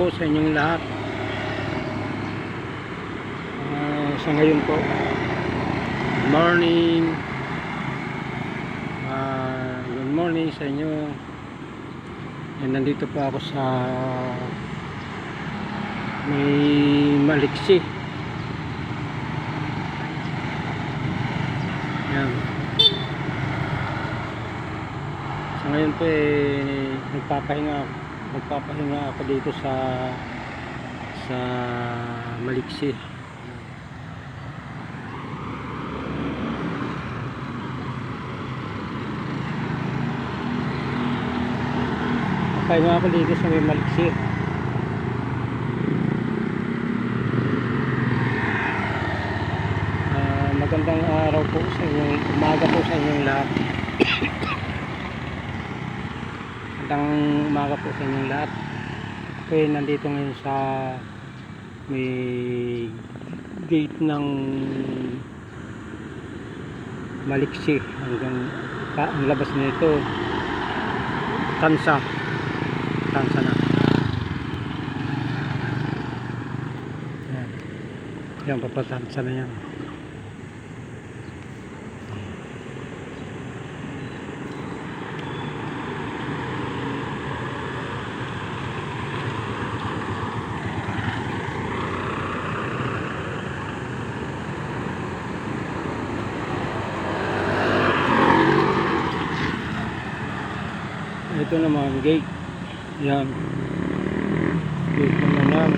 po sa inyong lahat. Sa ngayon po, good morning. Good morning sa inyo. Nandito po ako sa may Maliksi. Yan. Sa ngayon po nagpapahinga ako dito sa Maliksi. Pahinga ako dito sa may Maliksi. Magandang araw po sa inyong, umaga po sa inyong lahat. Magandang umaga po sa inyong lahat. Okay, nandito ngayon sa may gate ng Maliksi. Ang labas nito Tansa na. Yan, papatansa na yan. Ito naman gate. Yan, gate naman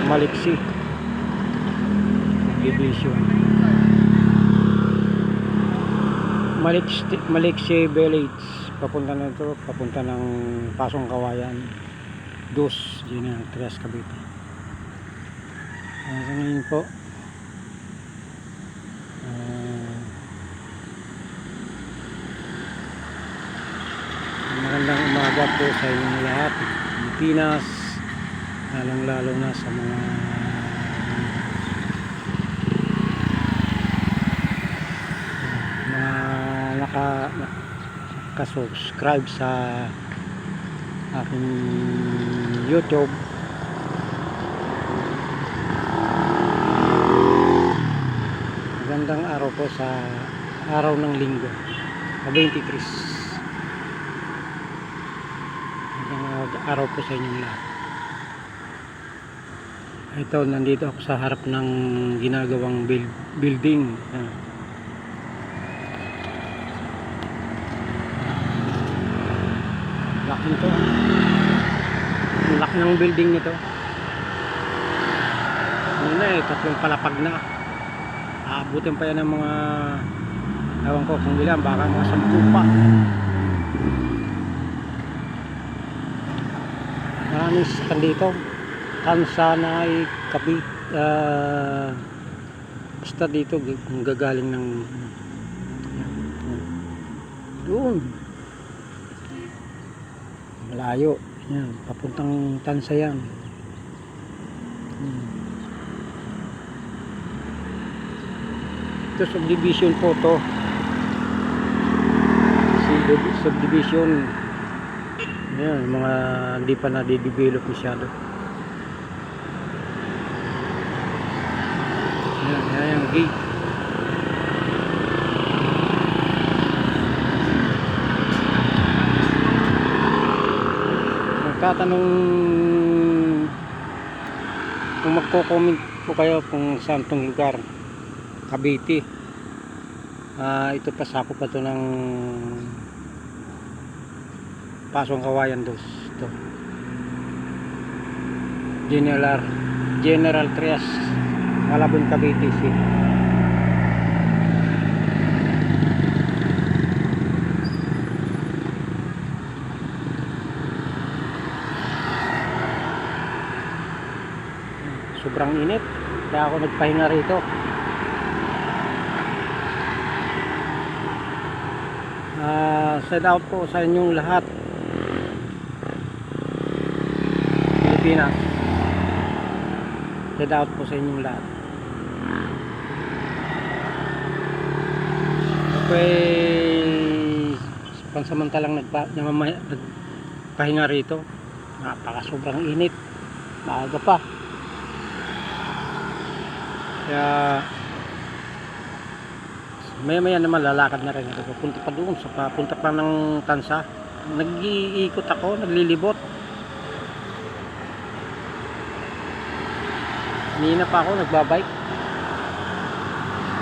Maliksi Division, Maliksi Village. Papunta na ito, papunta ng Pasong Kawayan, Dos General Trias, Cavite. Sa ngayon po magandang umaga po sa inyong lahat, Pilipinas, lalong lalo na sa mga nakasubscribe sa aking YouTube. Magandang araw po sa araw ng linggo, 23. Araw po sa inyong lahat. Ito, nandito ako sa harap ng ginagawang building. Laki nito. Laki ng building nito. Ano na eh, 3 palapag na. Aabutin pa yan ng mga, ewan ko kung ilan, baka mga 10 pa. Maraming sakan dito. Tansa na ay Cavite, basta dito gagaling ng doon malayo. Yan, papuntang Tansa yan. Ito subdivision po to, subdivision. Yan, mga hindi pa na-develop masyado. Yan yung gate. Magtatanong, kung magko-comment po kayo kung saan tong lugar, Cavite. Ito pasako pa to ng Pasong Kawayan Dos. Ito General Trias, Malabon, Cavite City. Sobrang init, kaya ako nagpahinga rito. Shout out po sa inyong lahat, Pilipinas. Shout out po sa inyong lahat. Okay, pansamantalang magpahinga rito. Napaka sobrang init, maaga pa, kaya maya maya naman lalakad na rin ako, papunta pa doon sa papunta pa ng Tansa. Nag-iikot ako, naglilibot. Kanina pa ako nagbabike,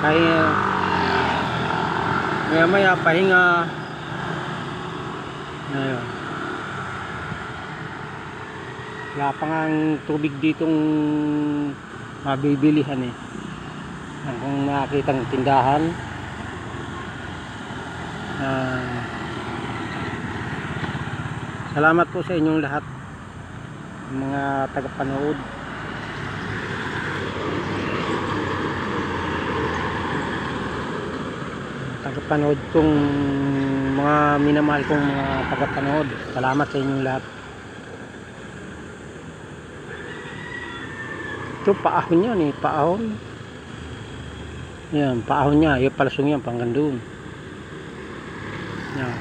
kaya maya maya pahinga. Ayun, wala pa nga ang tubig ditong mabibilihan eh. Kung makakitang tindahan, salamat po sa inyong lahat, mga tagapanood. Tagapanood kong mga minamahal kong mga tagapanood, salamat sa inyong lahat. Ito paahon yan eh, paahon. Yan, paahon niya, yung palusong yan panggang doon. Yan.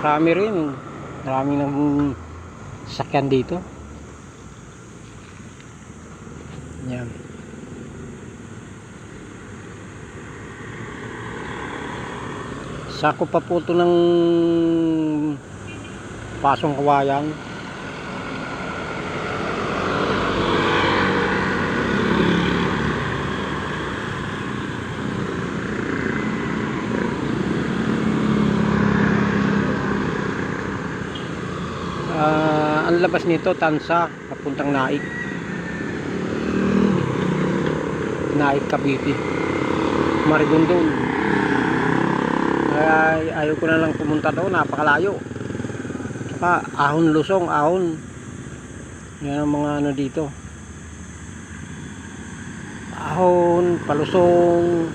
Marami rin, maraming nang sakyan dito. Yan. Sako pa po ito ng Pasong Kawayan. Ang labas nito Tansa papuntang Naik, Cavite, Marigondon. Ay, ayaw ko na lang pumunta doon, napakalayo. Saka ahon lusong, ahon. Yan ang mga ano dito, ahon, palusong.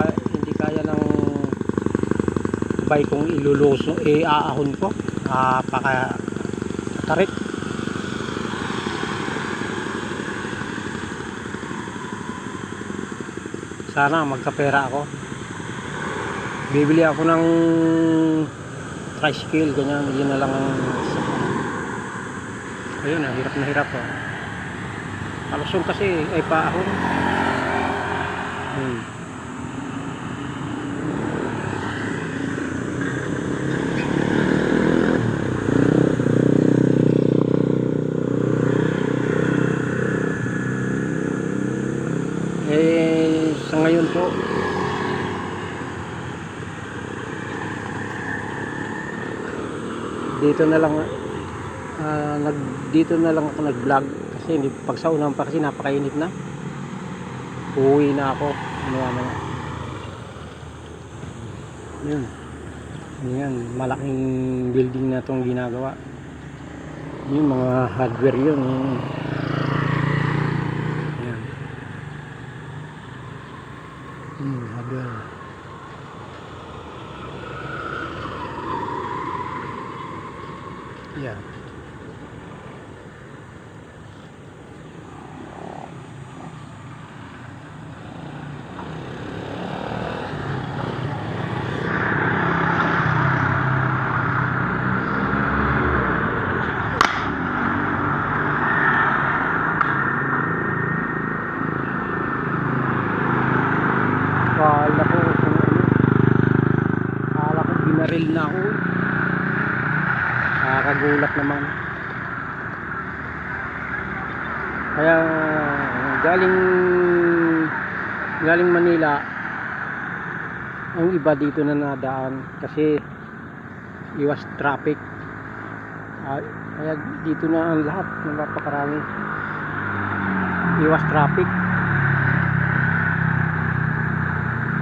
Hindi kaya ng bike kong iluluso, aahon ko, napakatarik. Sana magkapera ako, bibili ako ng tricycle, ganyan. Yun na lang ang ayun, hirap na hirap oh. Palusong kasi ay paahon. Sa ngayon po dito na lang dito na lang ako nag-vlog kasi hindi, pag sa unang pa kasi napakainit na. Uuwi na ako ano. Yan, malaking building na itong ginagawa. Yung mga hardware yun. Hardware. Yeah. Akala ko binaril na ako. Nakakagulat naman. Kaya galing Manila ang iba dito na nadaan kasi iwas traffic. Kaya dito na ang lahat, napakarami. Iwas traffic.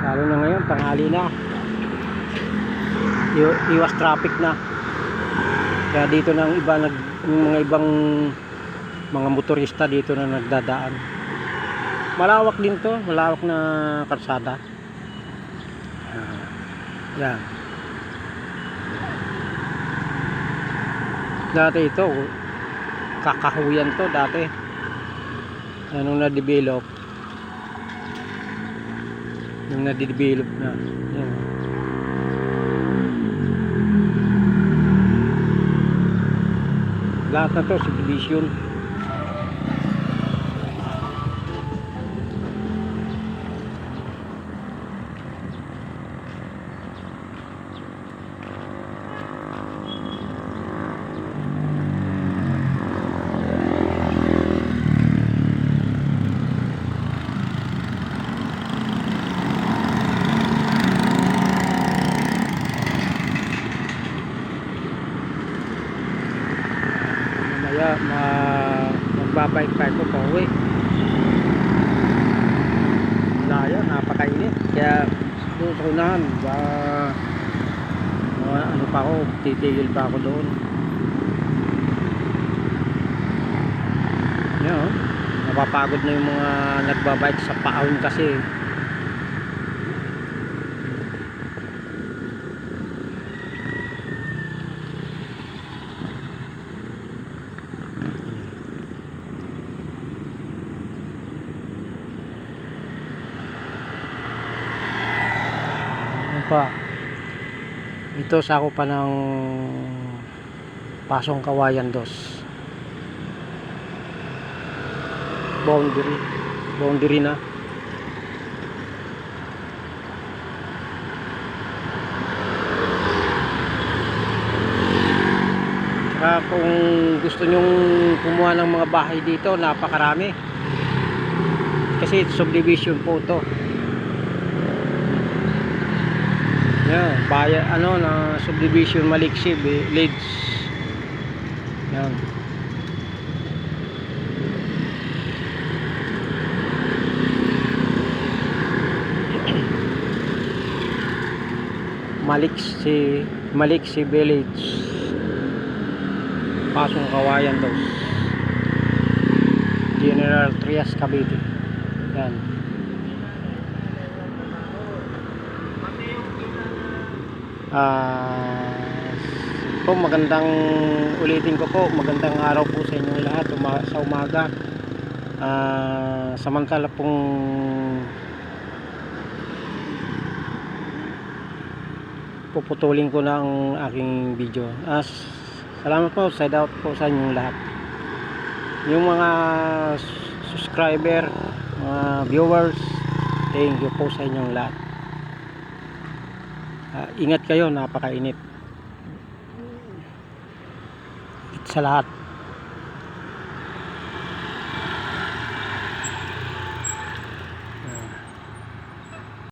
Lalo na ngayon, tanghali na. Iwas traffic na. Kaya dito na ang iba, mga ibang mga motorista dito na nagdadaan. Malawak din to, malawak na kalsada. Yan. Dati ito, kakahuyan to dati. Anong na-develop? Yung na-develop na. Yan. Lahat na to subdivision. Mamaya magbabike pa ako pa uwi. Layo, napakainit. Kaya doon sa unahan ano pa ako, titigil pa ako doon. Yan, oh. Napapagod na yung mga nagbabike sa paahon kasi. Pa ito sako pa ng Pasong Kawayan 2 boundary na. Saka kung gusto nyong kumuha ng mga bahay dito, napakarami kasi subdivision po to. Yan, bayan ano na subdivision Maliksi Village. Yan. Maliksi Village. Pasong Kawayan 2. General Trias, Cavite. Yan. Magandang ulitin ko po, magandang araw po sa inyong lahat sa umaga. Samantala pong puputulin ko na ang aking video. Salamat po, side out po sa inyong lahat. Yung mga subscriber, mga viewers, thank you po sa inyong lahat. Ingat kayo, napakainit sa lahat.